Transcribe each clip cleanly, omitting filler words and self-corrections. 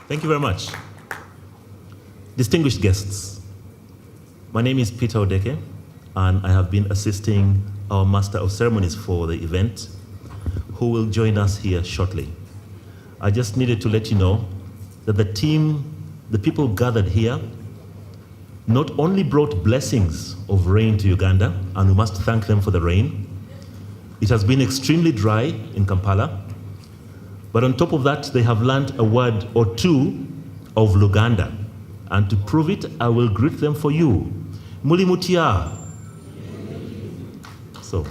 Thank you very much. Distinguished guests, my name is Peter Odeke, and I have been assisting our Master of Ceremonies for the event, who will join us here shortly. I just needed to let you know that the people gathered here, not only brought blessings of rain to Uganda, and we must thank them for the rain. It has been extremely dry in Kampala, but on top of that, they have learned a word or two of Luganda. And to prove it, I will greet them for you. Muli mutia. So,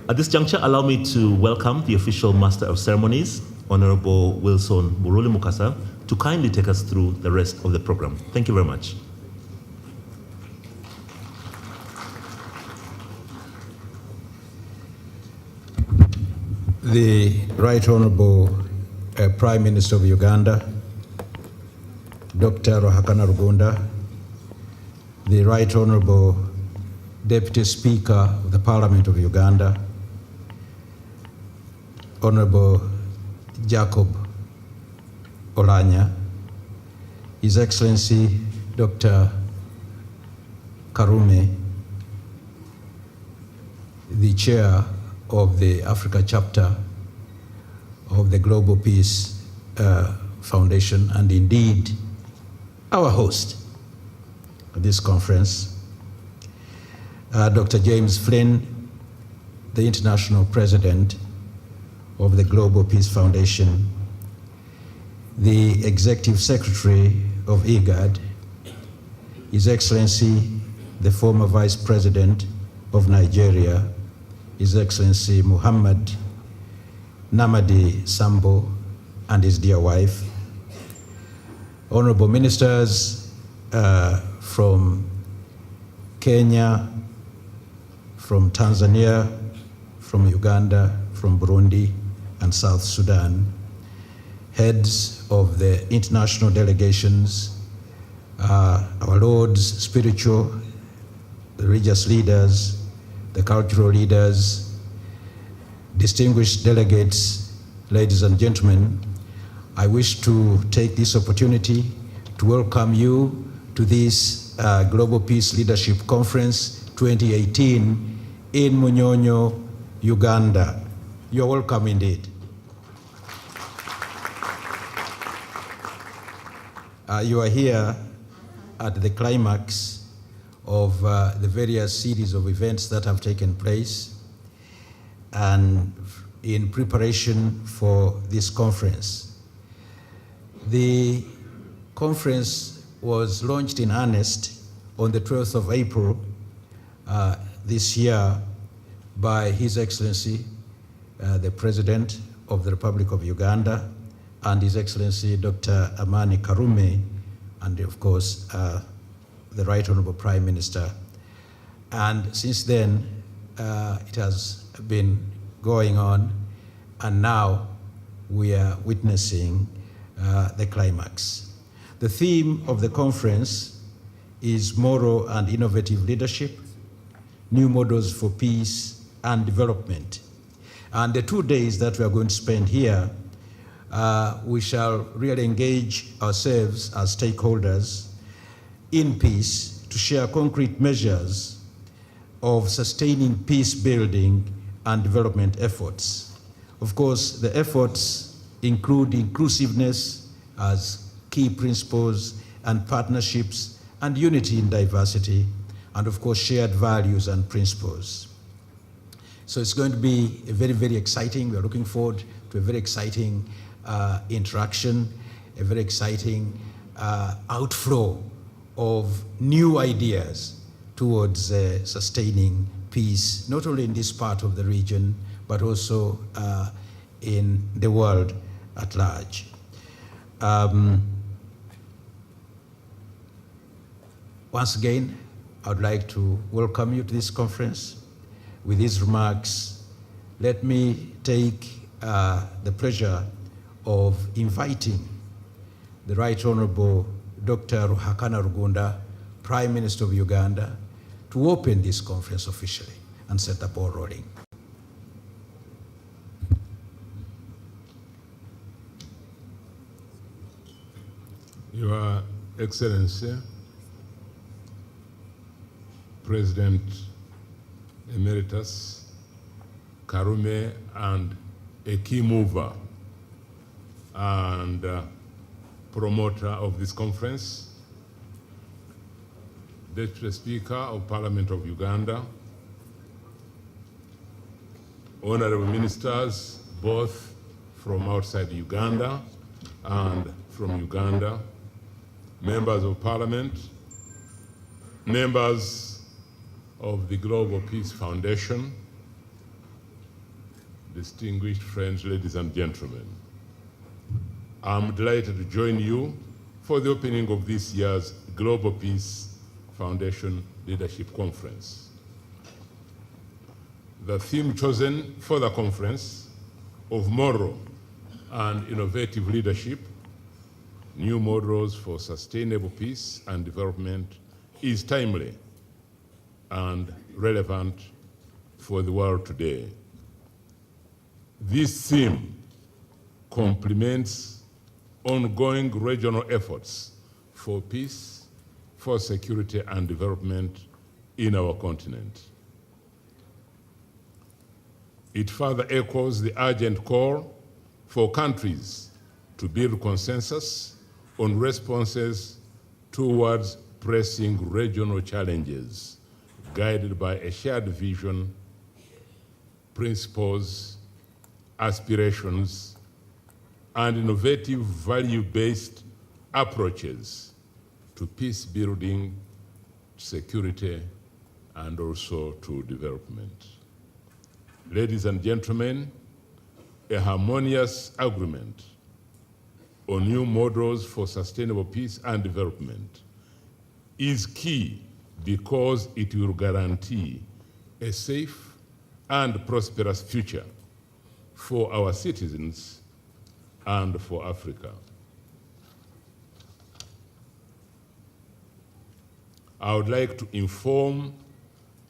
at this juncture, allow me to welcome the official Master of Ceremonies, Honorable Wilson Buruli Mukasa, to kindly take us through the rest of the program. Thank you very much. The Right Honorable Prime Minister of Uganda, Dr. Ruhakana Rugunda, the Right Honorable Deputy Speaker of the Parliament of Uganda, Honorable Jacob Olanya, His Excellency Dr. Karume, the Chair of the Africa chapter of the Global Peace Foundation, and indeed our host of this conference, Dr. James Flynn, the International President of the Global Peace Foundation, the Executive Secretary of IGAD, His Excellency, the former Vice President of Nigeria, His Excellency Muhammad Namadi Sambo, and his dear wife, honorable ministers from Kenya, from Tanzania, from Uganda, from Burundi, and South Sudan, heads of the international delegations, our lords, spiritual, the religious leaders, the cultural leaders, distinguished delegates, ladies and gentlemen, I wish to take this opportunity to welcome you to this Global Peace Leadership Conference 2018 in Munoyo, Uganda. You're welcome indeed. You are here at the climax of the various series of events that have taken place and in preparation for this conference. The conference was launched in earnest on the 12th of April this year by His Excellency, the President of the Republic of Uganda, and His Excellency Dr. Amani Karume, and of course, the Right Honorable Prime Minister. And since then, it has been going on, and now we are witnessing the climax. The theme of the conference is Moral and Innovative Leadership, New Models for Peace and Development. And the 2 days that we are going to spend here, we shall really engage ourselves as stakeholders in peace to share concrete measures of sustaining peace building and development efforts. Of course, the efforts include inclusiveness as key principles and partnerships and unity in diversity, and of course, shared values and principles. So it's going to be a very, very exciting, we're looking forward to a very exciting interaction, a very exciting outflow of new ideas towards sustaining peace, not only in this part of the region, but also in the world at large. Once again, I would like to welcome you to this conference. With these remarks, let me take the pleasure of inviting the Right Honorable Dr. Ruhakana Rugunda, Prime Minister of Uganda, to open this conference officially and set the ball rolling. Your Excellency, President Emeritus Karume, and a key mover and promoter of this conference, Deputy Speaker of Parliament of Uganda, honorable ministers, both from outside Uganda and from Uganda, members of Parliament, members of the Global Peace Foundation, distinguished friends, ladies and gentlemen. I'm delighted to join you for the opening of this year's Global Peace Foundation Leadership Conference. The theme chosen for the conference, of moral and innovative leadership, new models for sustainable peace and development, is timely and relevant for the world today. This theme complements ongoing regional efforts for peace, for security and development in our continent. It further echoes the urgent call for countries to build consensus on responses towards pressing regional challenges, guided by a shared vision, principles, aspirations, and innovative value-based approaches to peace building, security, and also to development. Ladies and gentlemen, a harmonious agreement on new models for sustainable peace and development is key because it will guarantee a safe and prosperous future for our citizens and for Africa. I would like to inform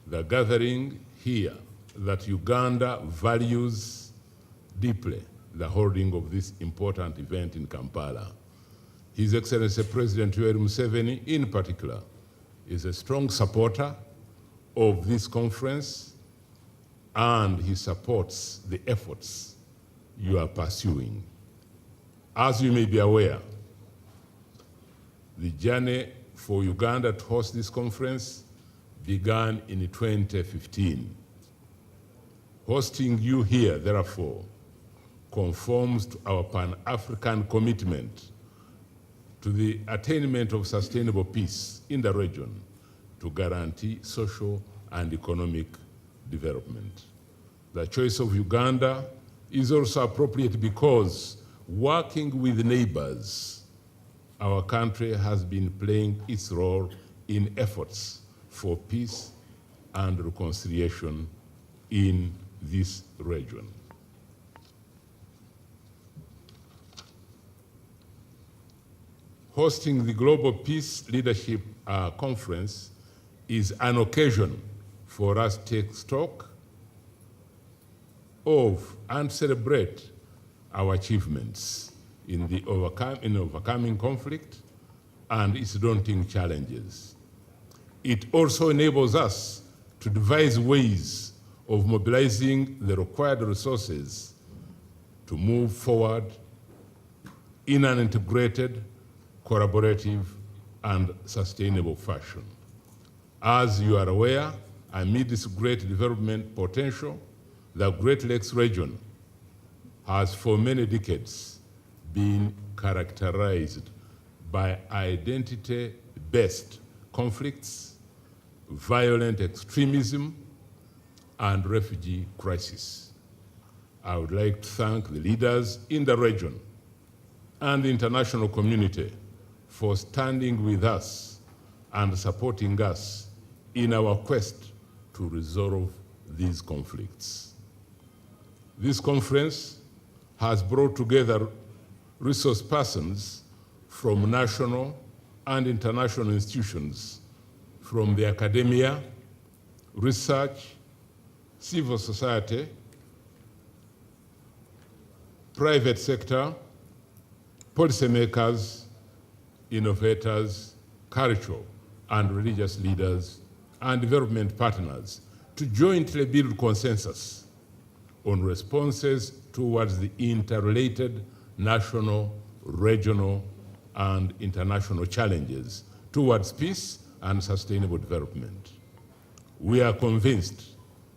the gathering here that Uganda values deeply the holding of this important event in Kampala. His Excellency President Yoweri Museveni, in particular, is a strong supporter of this conference, and he supports the efforts you are pursuing. As you may be aware, the journey for Uganda to host this conference began in 2015. Hosting you here, therefore, conforms to our Pan-African commitment to the attainment of sustainable peace in the region to guarantee social and economic development. The choice of Uganda is also appropriate because, working with neighbors, our country has been playing its role in efforts for peace and reconciliation in this region. Hosting the Global Peace Leadership Conference is an occasion for us to take stock of and celebrate our achievements in overcoming conflict and its daunting challenges. It also enables us to devise ways of mobilizing the required resources to move forward in an integrated, collaborative, and sustainable fashion. As you are aware, amid this great development potential, the Great Lakes region has for many decades been characterized by identity-based conflicts, violent extremism, and refugee crisis. I would like to thank the leaders in the region and the international community for standing with us and supporting us in our quest to resolve these conflicts. This conference has brought together resource persons from national and international institutions, from the academia, research, civil society, private sector, policymakers, innovators, cultural and religious leaders, and development partners to jointly build consensus on responses towards the interrelated national, regional, and international challenges towards peace and sustainable development. We are convinced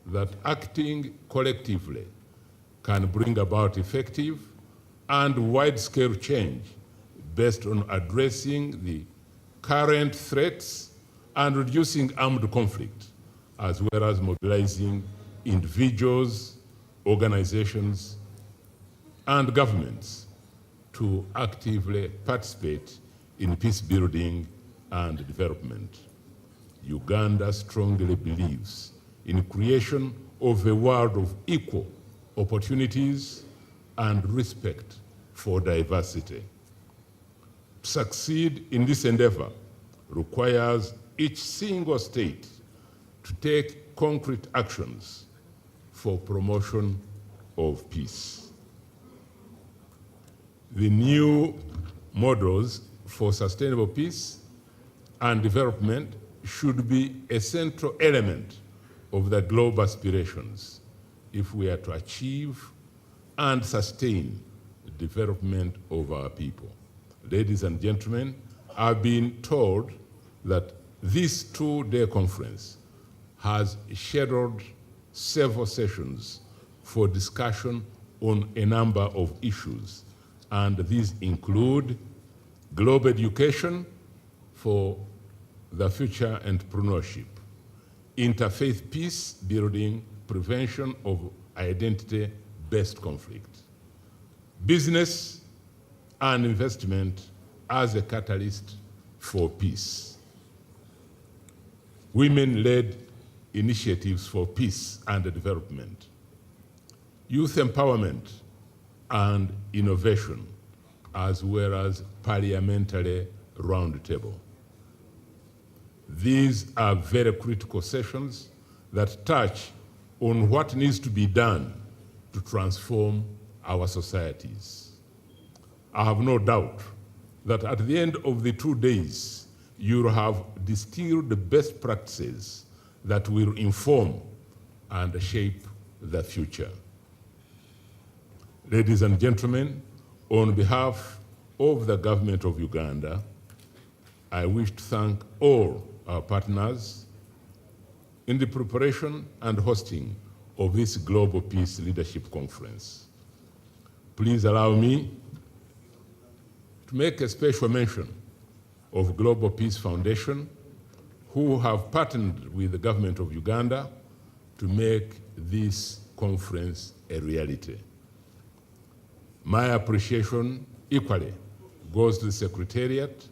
that acting collectively can bring about effective and wide-scale change based on addressing the current threats and reducing armed conflict, as well as mobilizing individuals, organizations, and governments to actively participate in peace building and development. Uganda strongly believes in creation of a world of equal opportunities and respect for diversity. To succeed in this endeavor requires each single state to take concrete actions for promotion of peace. The new models for sustainable peace and development should be a central element of the global aspirations if we are to achieve and sustain the development of our people. Ladies and gentlemen, I've been told that this two-day conference has scheduled several sessions for discussion on a number of issues, and these include global education for the future entrepreneurship, interfaith peace building, prevention of identity-based conflict, business and investment as a catalyst for peace, women-led initiatives for peace and development, youth empowerment and innovation, as well as parliamentary roundtable. These are very critical sessions that touch on what needs to be done to transform our societies. I have no doubt that at the end of the 2 days, you'll have distilled the best practices that will inform and shape the future. Ladies and gentlemen, on behalf of the government of Uganda, I wish to thank all our partners in the preparation and hosting of this Global Peace Leadership Conference. Please allow me to make a special mention of Global Peace Foundation, who have partnered with the government of Uganda to make this conference a reality. My appreciation equally goes to the Secretariat,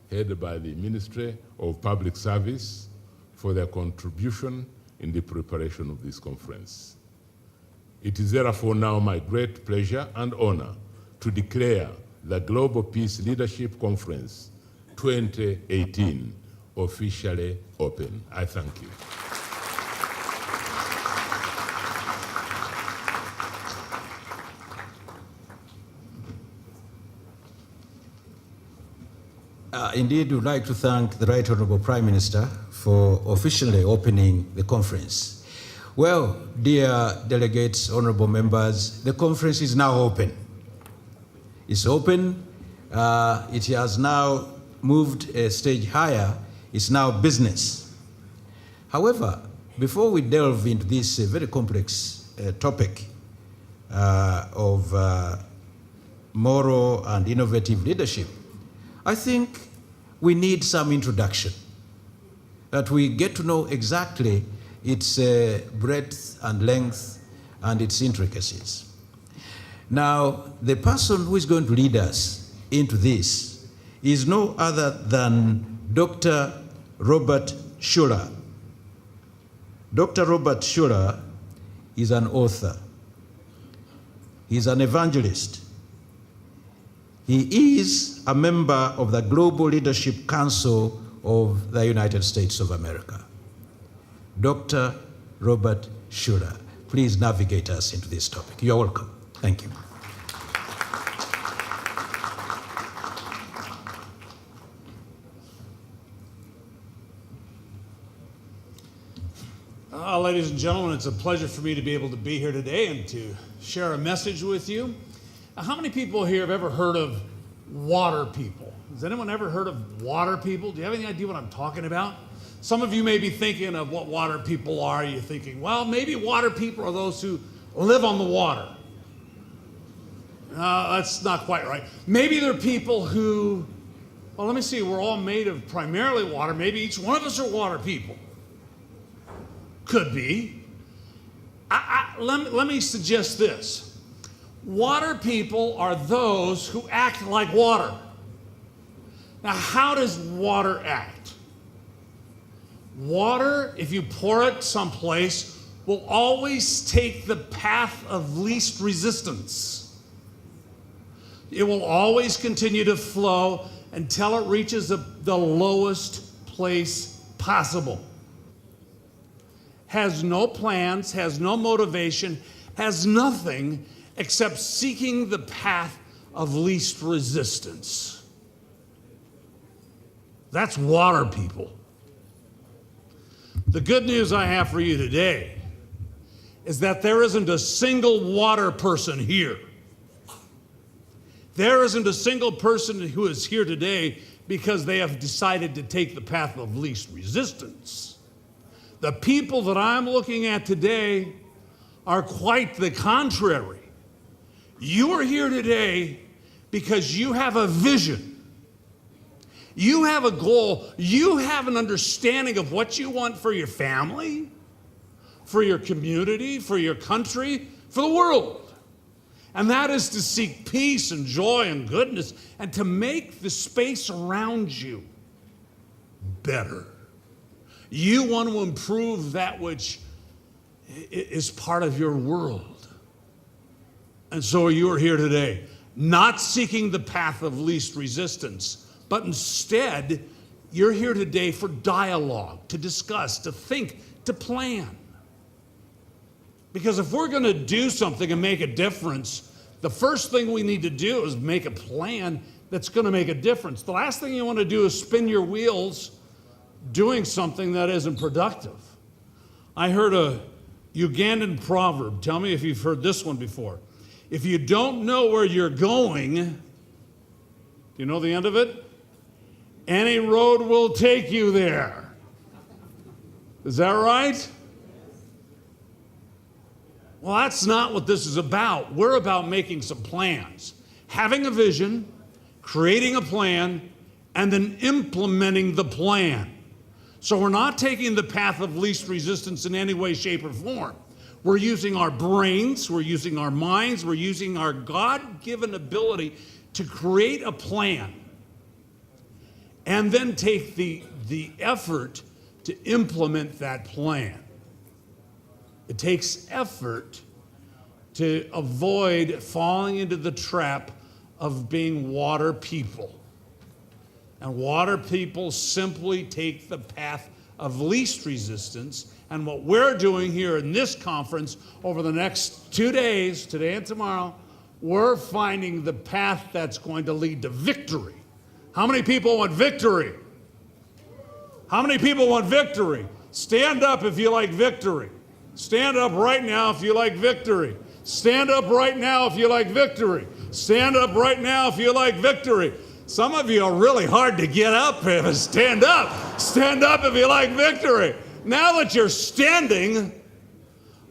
headed by the Ministry of Public Service, for their contribution in the preparation of this conference. It is therefore now my great pleasure and honor to declare the Global Peace Leadership Conference 2018 officially open. I thank you. Indeed, we'd like to thank the Right Honorable Prime Minister for officially opening the conference. Well, dear delegates, honorable members, the conference is now open. It's open. It has now moved a stage higher. It's now business. However, before we delve into this very complex topic of moral and innovative leadership, I think we need some introduction, that we get to know exactly its breadth and length and its intricacies. Now, the person who is going to lead us into this is no other than Dr. Robert Schuller. Dr. Robert Schuller is an author. He's an evangelist. He is a member of the Global Leadership Council of the United States of America. Dr. Robert Schuller, please navigate us into this topic. You're welcome. Thank you. ladies and gentlemen, it's a pleasure for me to be able to be here today and to share a message with you. Now, how many people here have ever heard of water people? Has anyone ever heard of water people? Do you have any idea what I'm talking about? Some of you may be thinking of what water people are. You're thinking, well, maybe water people are those who live on the water. That's not quite right. Maybe they're people who, well, let me see, we're all made of primarily water. Maybe each one of us are water people. Could be. Let me suggest this. Water people are those who act like water. Now, how does water act? Water, if you pour it someplace, will always take the path of least resistance. It will always continue to flow until it reaches the lowest place possible. Has no plans, has no motivation, has nothing except seeking the path of least resistance. That's water people. The good news I have for you today is that there isn't a single water person here. There isn't a single person who is here today because they have decided to take the path of least resistance. The people that I'm looking at today are quite the contrary. You are here today because you have a vision. You have a goal. You have an understanding of what you want for your family, for your community, for your country, for the world. And that is to seek peace and joy and goodness and to make the space around you better. You want to improve that which is part of your world. And so you are here today, not seeking the path of least resistance, but instead, you're here today for dialogue, to discuss, to think, to plan. Because if we're going to do something and make a difference, the first thing we need to do is make a plan that's going to make a difference. The last thing you want to do is spin your wheels doing something that isn't productive. I heard a Ugandan proverb. Tell me if you've heard this one before. If you don't know where you're going, do you know the end of it? Any road will take you there. Is that right? Well, that's not what this is about. We're about making some plans, having a vision, creating a plan, and then implementing the plan. So we're not taking the path of least resistance in any way, shape, or form. We're using our brains, we're using our minds, we're using our God-given ability to create a plan and then take the effort to implement that plan. It takes effort to avoid falling into the trap of being water people. And water people simply take the path of least resistance. And what we're doing here in this conference over the next 2 days, today and tomorrow, we're finding the path that's going to lead to victory. How many people want victory? How many people want victory? Stand up if you like victory. Stand up right now if you like victory. Stand up right now if you like victory. Stand up right now if you like victory. Some of you are really hard to get up and stand up. Stand up if you like victory. Now that you're standing,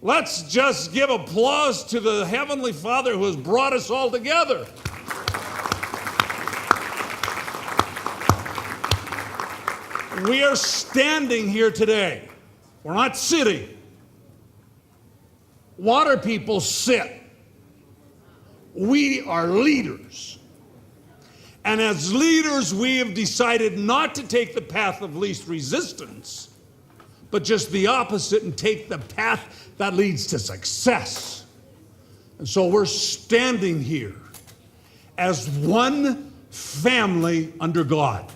let's just give applause to the Heavenly Father who has brought us all together. We are standing here today. We're not sitting. Water people sit. We are leaders. And as leaders, we have decided not to take the path of least resistance, but just the opposite and take the path that leads to success. And so we're standing here as one family under God.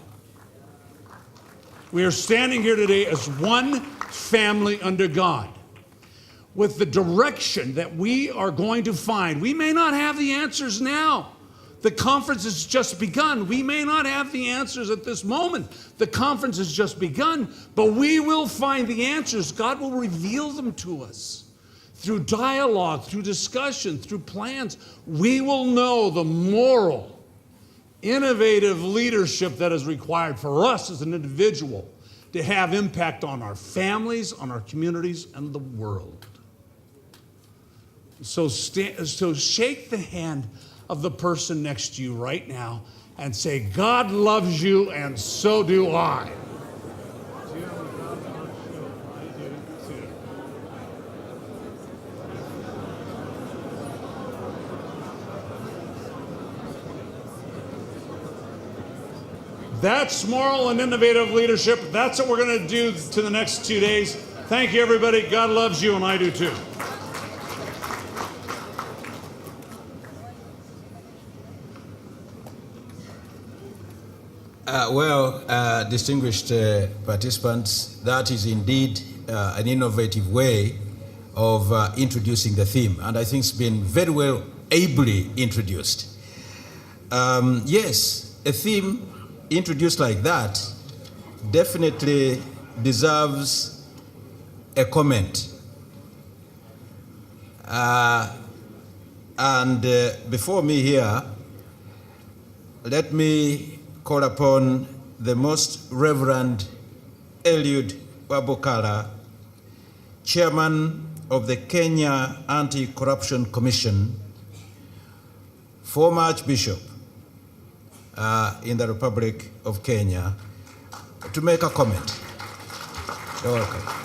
We are standing here today as one family under God, with the direction that we are going to find. We may not have the answers now. The conference has just begun. We may not have the answers at this moment. The conference has just begun, but we will find the answers. God will reveal them to us through dialogue, through discussion, through plans. We will know the moral, innovative leadership that is required for us as an individual to have impact on our families, on our communities, and the world. So shake the hand of the person next to you right now and say, God loves you and so do I. That's moral and innovative leadership. That's what we're going to do to the next 2 days. Thank you, everybody. God loves you, and I do too. Distinguished participants, that is indeed an innovative way of introducing the theme, and I think it's been very well, ably introduced. Yes, a theme introduced like that definitely deserves a comment. Before me here, let me call upon the Most Reverend Eliud Wabukala, Chairman of the Kenya Anti-Corruption Commission, former Archbishop in the Republic of Kenya, to make a comment. You're welcome.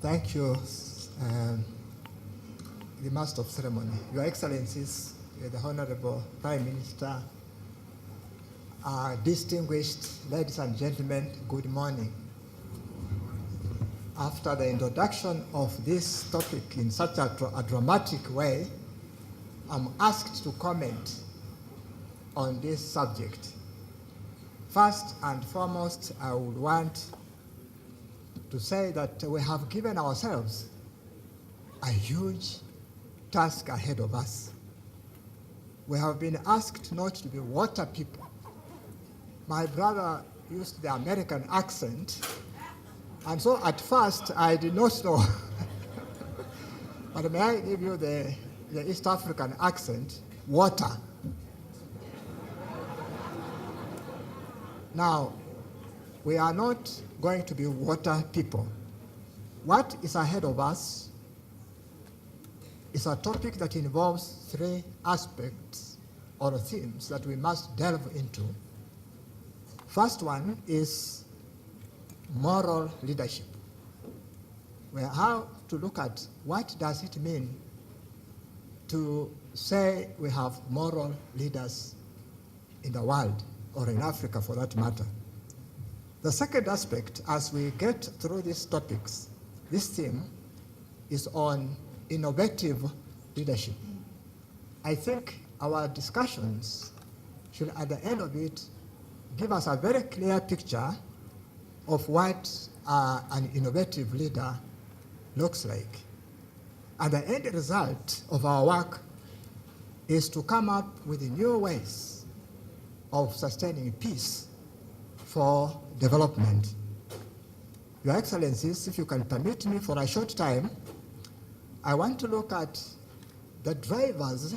Thank you, the Master of Ceremony, Your Excellencies, the Honorable Prime Minister, distinguished ladies and gentlemen, good morning. After the introduction of this topic in such a dramatic way, I'm asked to comment on this subject. First and foremost, I would want to say that we have given ourselves a huge task ahead of us. We have been asked not to be water people. My brother used the American accent, and so at first I did not know. But may I give you the East African accent? Water. Now, we are not going to be water people. What is ahead of us is a topic that involves three aspects or themes that we must delve into. First one is moral leadership. We have to look at what does it mean to say we have moral leaders in the world, or in Africa for that matter. The second aspect, as we get through these topics, this theme is on innovative leadership. I think our discussions should, at the end of it, give us a very clear picture of what an innovative leader looks like. And the end result of our work is to come up with new ways of sustaining peace for development. Your Excellencies, if you can permit me for a short time, I want to look at the drivers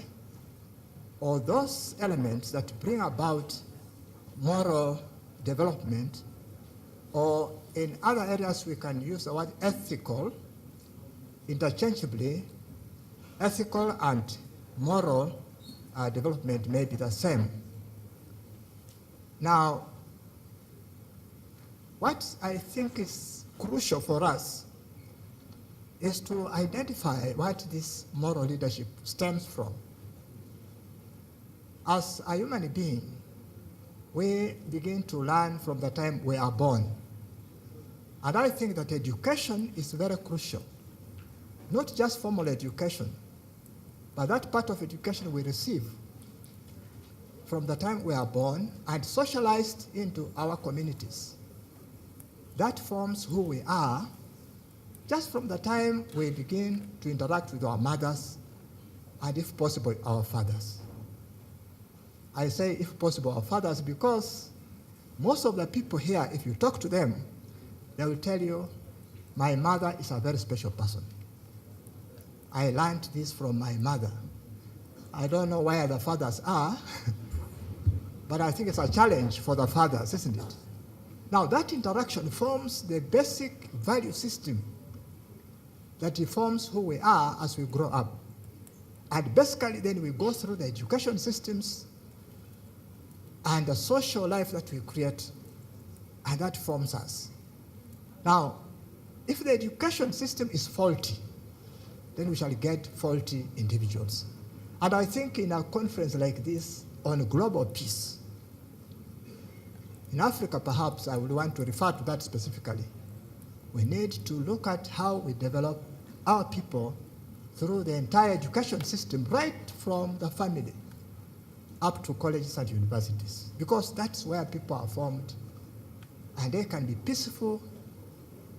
or those elements that bring about moral development, or in other areas we can use the word ethical interchangeably. Ethical and moral development may be the same. Now, what I think is crucial for us is to identify what this moral leadership stems from. As a human being, we begin to learn from the time we are born. And I think that education is very crucial. Not just formal education, but that part of education we receive from the time we are born and socialized into our communities. That forms who we are just from the time we begin to interact with our mothers and, if possible, our fathers. I say, if possible, our fathers, because most of the people here, if you talk to them, they will tell you, my mother is a very special person. I learned this from my mother. I don't know where the fathers are, but I think it's a challenge for the fathers, isn't it? Now, that interaction forms the basic value system that informs who we are as we grow up. And basically, then we go through the education systems and the social life that we create, and that forms us. Now, if the education system is faulty, then we shall get faulty individuals. And I think in a conference like this on global peace, in Africa perhaps I would want to refer to that specifically, we need to look at how we develop our people through the entire education system, right from the family up to colleges and universities, because that's where people are formed, and they can be peaceful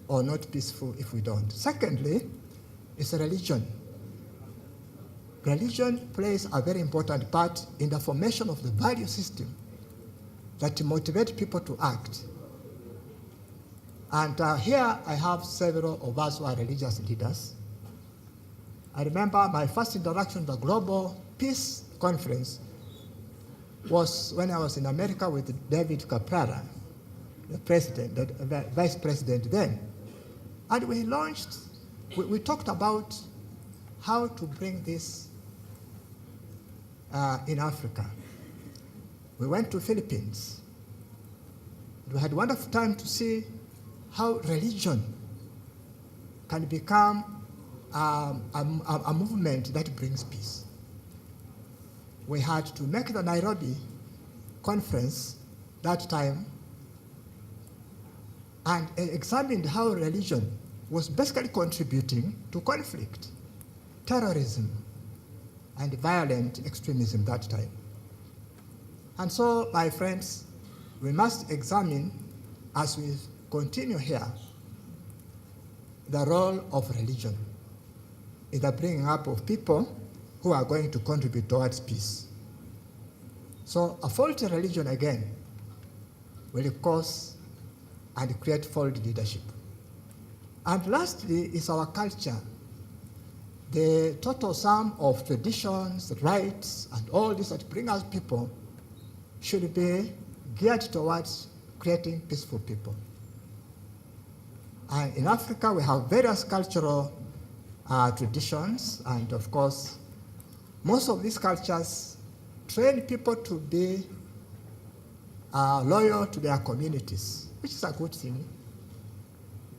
or not peaceful if we don't. Secondly, is religion. Religion plays a very important part in the formation of the value system that motivate people to act. And here I have several of us who are religious leaders. I remember my first interaction with the Global Peace Conference was when I was in America with David Caprara, the president, the vice president then. And we launched, we talked about how to bring this in Africa. We went to Philippines. We had a wonderful time to see how religion can become a movement that brings peace. We had to make the Nairobi conference that time and examined how religion was basically contributing to conflict, terrorism, and violent extremism that time. And so, my friends, we must examine, as we continue here, the role of religion in the bringing up of people who are going to contribute towards peace. So a faulty religion, again, will cause and create faulty leadership. And lastly is our culture. The total sum of traditions, rights, and all this that bring us people should be geared towards creating peaceful people. And in Africa, we have various cultural traditions, and of course, most of these cultures train people to be loyal to their communities, which is a good thing,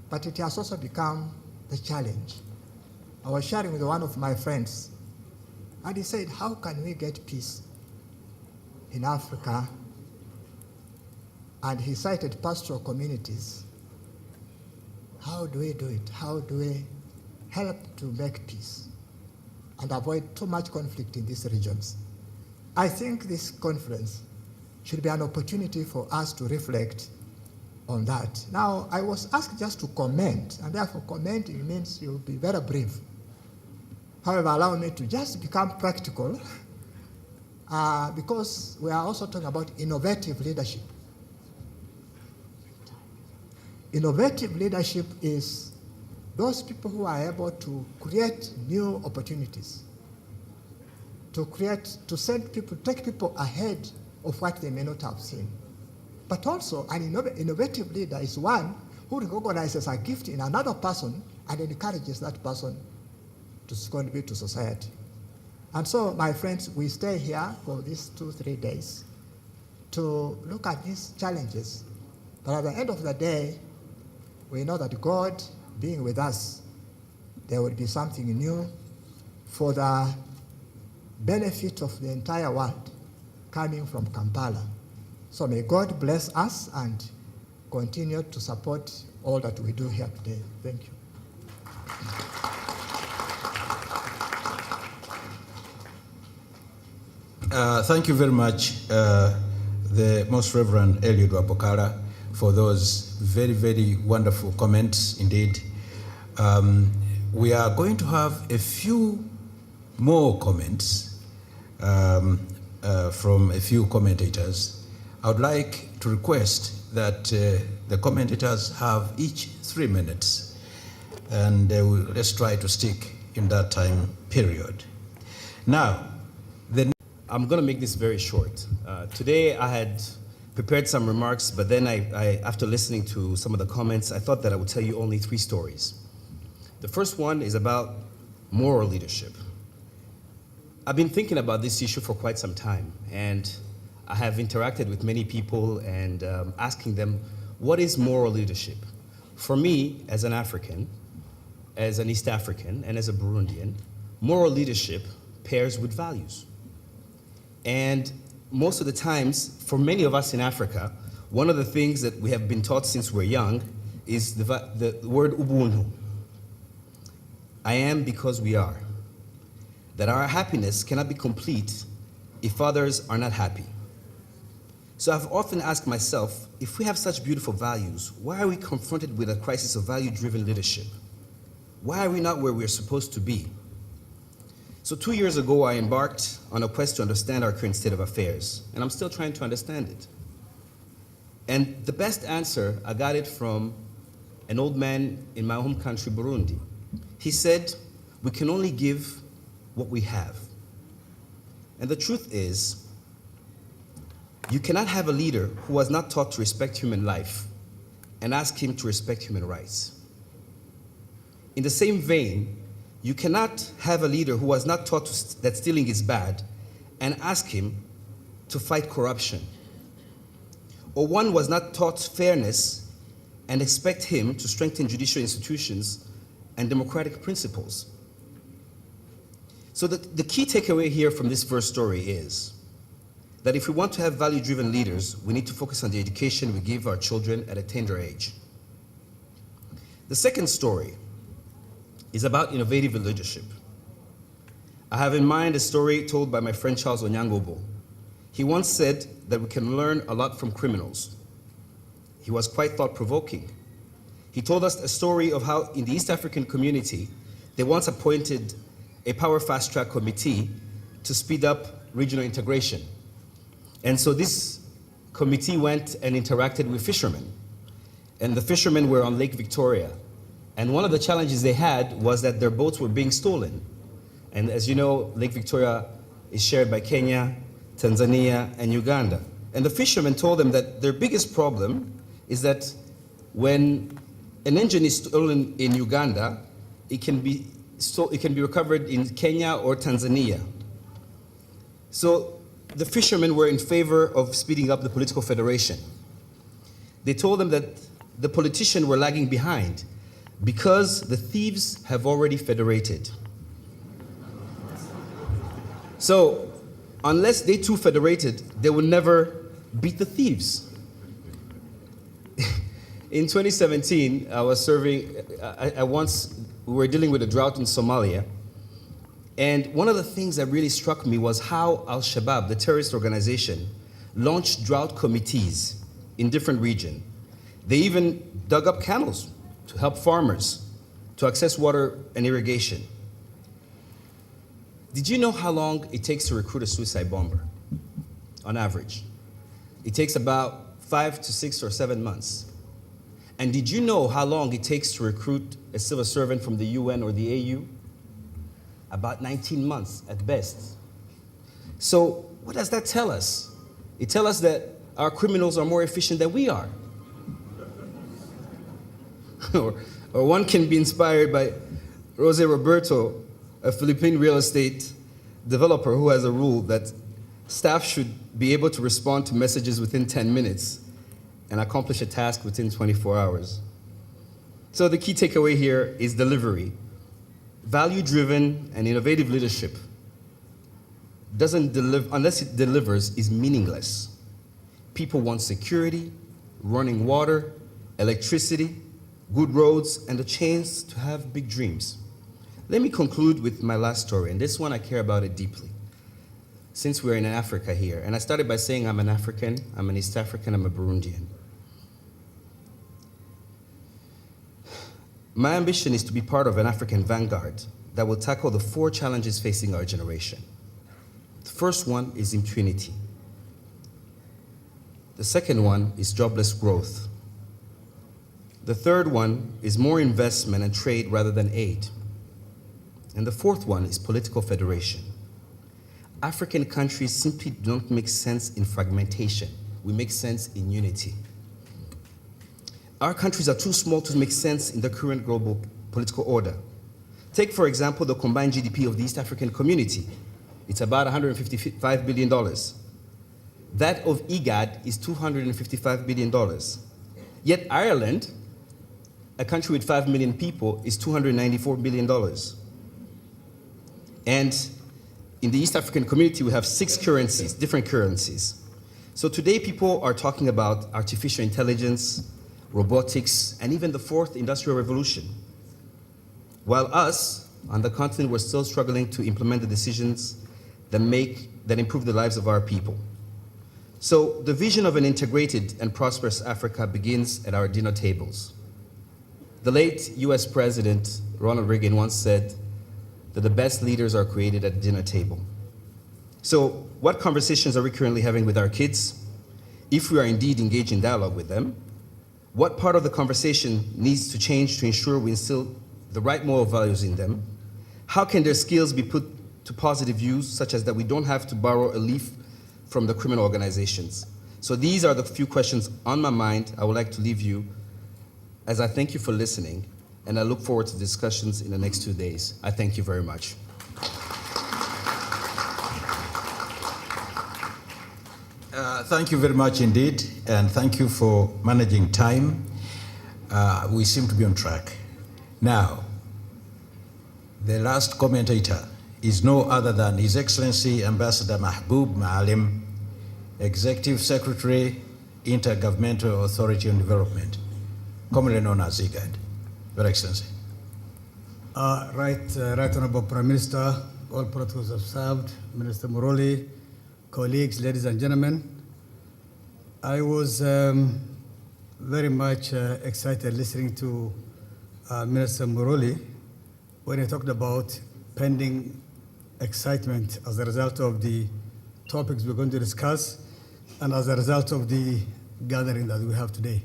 but it has also become the challenge. I was sharing with one of my friends, and he said, how can we get peace in Africa? And he cited pastoral communities. How do we do it? How do we help to make peace and avoid too much conflict in these regions? I think this conference should be an opportunity for us to reflect on that. Now, I was asked just to comment, and therefore commenting means you'll be very brief. However, allow me to just become practical because we are also talking about innovative leadership. Innovative leadership is those people who are able to create new opportunities, to send people, take people ahead of what they may not have seen. But also, an innovative leader is one who recognizes a gift in another person and encourages that person to contribute to society. And so, my friends, we stay here for these 2-3 days to look at these challenges. But at the end of the day, we know that God being with us, there will be something new for the benefit of the entire world coming from Kampala. So may God bless us and continue to support all that we do here today. Thank you. Thank you very much, the Most Reverend Eliud Wapokala, for those very, very wonderful comments indeed. We are going to have a few more comments from a few commentators. I would like to request that the commentators have each 3 minutes, and let's try to stick in that time period. Now, I'm going to make this very short. Today I had prepared some remarks, but then after listening to some of the comments, I thought that I would tell you only 3 stories. The first one is about moral leadership. I've been thinking about this issue for quite some time, and I have interacted with many people and asking them, what is moral leadership? For me, as an African, as an East African, and as a Burundian, moral leadership pairs with values. And most of the times, for many of us in Africa, one of the things that we have been taught since we're young is the word ubuntu. I am because we are. That our happiness cannot be complete if others are not happy. So I've often asked myself, if we have such beautiful values, why are we confronted with a crisis of value-driven leadership? Why are we not where we're supposed to be? So 2 years ago, I embarked on a quest to understand our current state of affairs, and I'm still trying to understand it. And the best answer, I got it from an old man in my home country, Burundi. He said, we can only give what we have. And the truth is, you cannot have a leader who was not taught to respect human life and ask him to respect human rights. In the same vein, you cannot have a leader who was not taught that stealing is bad and ask him to fight corruption. Or one who was not taught fairness and expect him to strengthen judicial institutions and democratic principles. So the key takeaway here from this first story is that if we want to have value-driven leaders, we need to focus on the education we give our children at a tender age. The second story is about innovative leadership. I have in mind a story told by my friend Charles Onyangobo. He once said that we can learn a lot from criminals. He was quite thought-provoking. He told us a story of how in the East African community, they once appointed a power fast-track committee to speed up regional integration. And so this committee went and interacted with fishermen. And the fishermen were on Lake Victoria. And one of the challenges they had was that their boats were being stolen. And as you know, Lake Victoria is shared by Kenya, Tanzania, and Uganda. And the fishermen told them that their biggest problem is that when an engine is stolen in Uganda, it can be recovered in Kenya or Tanzania. So the fishermen were in favor of speeding up the political federation. They told them that the politicians were lagging behind because the thieves have already federated. So unless they too federated, they will never beat the thieves. In 2017, we were dealing with a drought in Somalia, and one of the things that really struck me was how Al-Shabaab, the terrorist organization, launched drought committees in different regions. They even dug up canals to help farmers to access water and irrigation. Did you know how long it takes to recruit a suicide bomber, on average? It takes about 5 to 6 or 7 months. And did you know how long it takes to recruit a civil servant from the UN or the AU? About 19 months at best. So what does that tell us? It tells us that our criminals are more efficient than we are. or one can be inspired by Jose Roberto, a Philippine real estate developer who has a rule that staff should be able to respond to messages within 10 minutes and accomplish a task within 24 hours. So the key takeaway here is delivery. Value-driven and innovative leadership doesn't deliver, unless it delivers, is meaningless. People want security, running water, electricity, good roads, and a chance to have big dreams. Let me conclude with my last story, and this one I care about it deeply. since we're in Africa here. And I started by saying I'm an African, I'm an East African, I'm a Burundian. My ambition is to be part of an African vanguard that will tackle the 4 challenges facing our generation. The first one is impunity. The second one is jobless growth. The third one is more investment and trade rather than aid. And the fourth one is political federation. African countries simply don't make sense in fragmentation. We make sense in unity. Our countries are too small to make sense in the current global political order. Take, for example, the combined GDP of the East African community. It's about $155 billion. That of IGAD is $255 billion. Yet Ireland, a country with 5 million people, is $294 billion. And in the East African community, we have 6 currencies, different currencies. So today people are talking about artificial intelligence, robotics, and even the 4th industrial revolution. While us, on the continent, we're still struggling to implement the decisions that improve the lives of our people. So the vision of an integrated and prosperous Africa begins at our dinner tables. The late US President Ronald Reagan once said that the best leaders are created at the dinner table. So what conversations are we currently having with our kids? If we are indeed engaged in dialogue with them, what part of the conversation needs to change to ensure we instill the right moral values in them? How can their skills be put to positive use, such as that we don't have to borrow a leaf from the criminal organizations? So these are the few questions on my mind I would like to leave you as I thank you for listening, and I look forward to discussions in the next 2 days. I thank you very much. Thank you very much indeed, and thank you for managing time. We seem to be on track. Now, the last commentator is no other than His Excellency Ambassador Mahbub Maalim, Executive Secretary, Intergovernmental Authority on Development, commonly known as IGAD. Your Excellency. Right Honorable Prime Minister, all protocols observed, Minister Moroli, colleagues, ladies and gentlemen. I was very much excited listening to Minister Moroli when he talked about pending excitement as a result of the topics we're going to discuss and as a result of the gathering that we have today.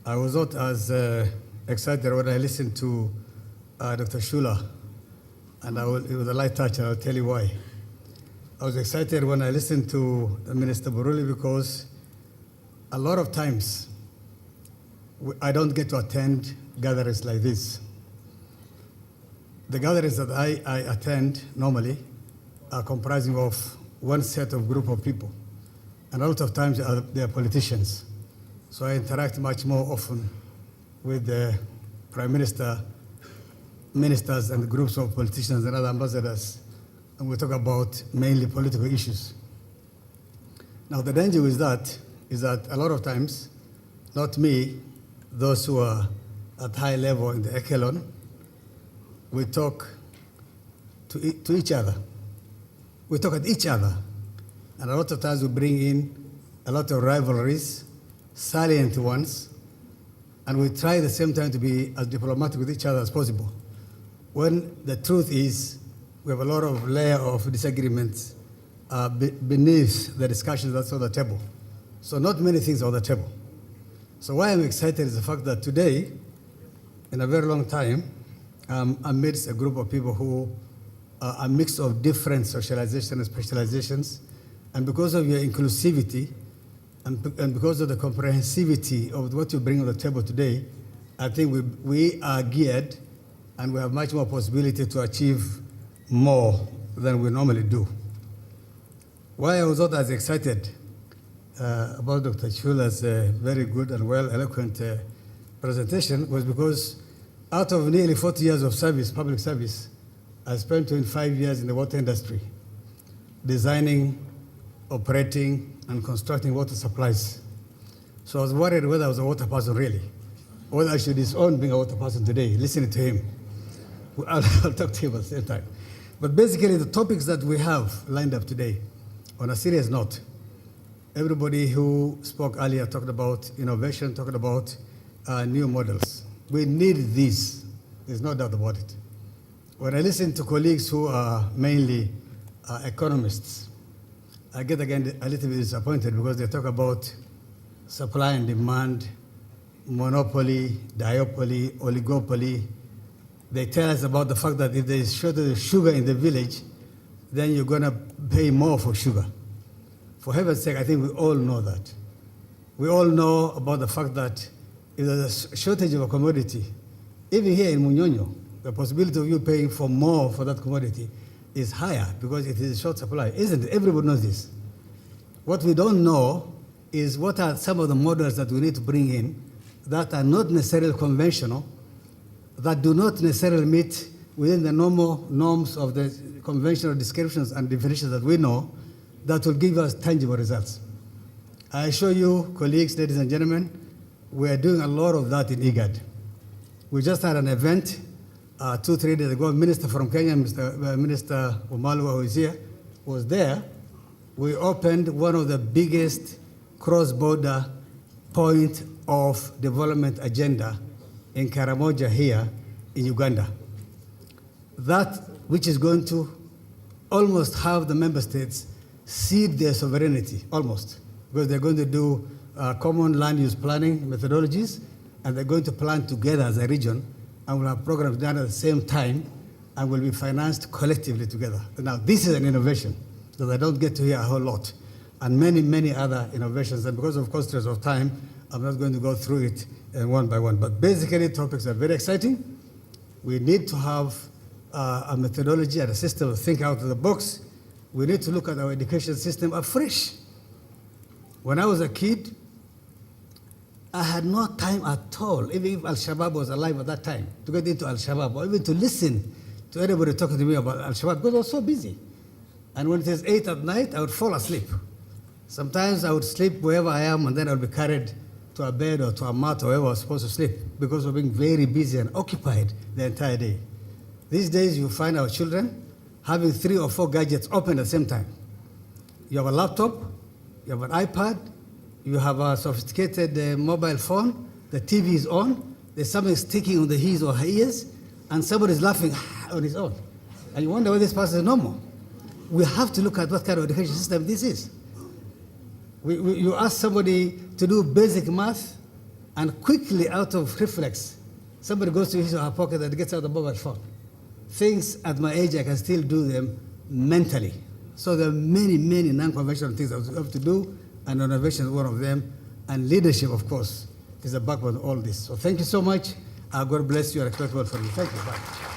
I was not as excited when I listened to Dr. Shula, and it was a light touch, and I'll tell you why. I was excited when I listened to Minister Moroli because a lot of times I don't get to attend gatherings like this. The gatherings that I attend normally are comprising of one set of group of people, and a lot of times they are politicians. So I interact much more often with the Prime Minister, ministers, and groups of politicians and other ambassadors, and we talk about mainly political issues. Now the danger with that is that a lot of times, not me, those who are at high level in the echelon, we talk to each other. We talk at each other, and a lot of times we bring in a lot of rivalries, salient ones, and we try at the same time to be as diplomatic with each other as possible. When the truth is, we have a lot of layer of disagreements beneath the discussions that's on the table. So not many things are on the table. So why I'm excited is the fact that today, in a very long time, amidst a group of people who are a mix of different socialization and specializations, and because of your inclusivity, and because of the comprehensivity of what you bring on the table today, I think we are geared and we have much more possibility to achieve more than we normally do. Why I was not as excited about Dr. Chula's very good and well eloquent presentation was because out of nearly 40 years of service, public service, I spent 25 years in the water industry, designing, operating, and constructing water supplies. So I was worried whether I was a water person really, or whether I should disown being a water person today, listening to him. I'll talk to him at the same time. But basically, the topics that we have lined up today, on a serious note, everybody who spoke earlier talked about innovation, talked about new models. We need these. There's no doubt about it. When I listen to colleagues who are mainly economists, I get again a little bit disappointed because they talk about supply and demand, monopoly, duopoly, oligopoly. They tell us about the fact that if there is shortage of sugar in the village, then you're going to pay more for sugar. For heaven's sake, I think we all know that. We all know about the fact that if there's a shortage of a commodity, even here in Munoyo, the possibility of you paying for more for that commodity is higher because it is a short supply, isn't it? Everybody knows this. What we don't know is what are some of the models that we need to bring in that are not necessarily conventional, that do not necessarily meet within the normal norms of the conventional descriptions and definitions that we know, that will give us tangible results. I assure you, colleagues, ladies and gentlemen, we are doing a lot of that in IGAD. We just had an event 2-3 days ago. Minister from Kenya, Minister Umalu, who is here, was there. We opened one of the biggest cross-border point of development agenda in Karamoja here in Uganda. That which is going to almost have the member states cede their sovereignty, almost, because they're going to do common land use planning methodologies, and they're going to plan together as a region, and we'll have programs done at the same time, and will be financed collectively together. Now, this is an innovation that I don't get to hear a whole lot, and many, many other innovations, and because of constraints of time, I'm not going to go through it one by one. But basically, topics are very exciting. We need to have a methodology and a system to think out of the box. We need to look at our education system afresh. When I was a kid, I had no time at all, even if Al-Shabaab was alive at that time, to get into Al-Shabaab or even to listen to anybody talking to me about Al-Shabaab because I was so busy. And when it is 8 at night, I would fall asleep. Sometimes I would sleep wherever I am, and then I would be carried to a bed or to a mat or wherever I was supposed to sleep because of being very busy and occupied the entire day. These days, you find our children having 3 or 4 gadgets open at the same time. You have a laptop, you have an iPad, you have a sophisticated mobile phone, the TV is on, there's something sticking on his or her ears, and somebody is laughing on his own. And you wonder whether this person is normal. We have to look at what kind of education system this is. You ask somebody to do basic math, and quickly, out of reflex, somebody goes to his or her pocket and gets out the mobile phone. Things at my age, I can still do them mentally. So there are many, many non-conventional things that we have to do, and innovation is one of them. And leadership, of course, is the backbone of all this. So thank you so much. God bless you and expect well from you. Thank you. Bye.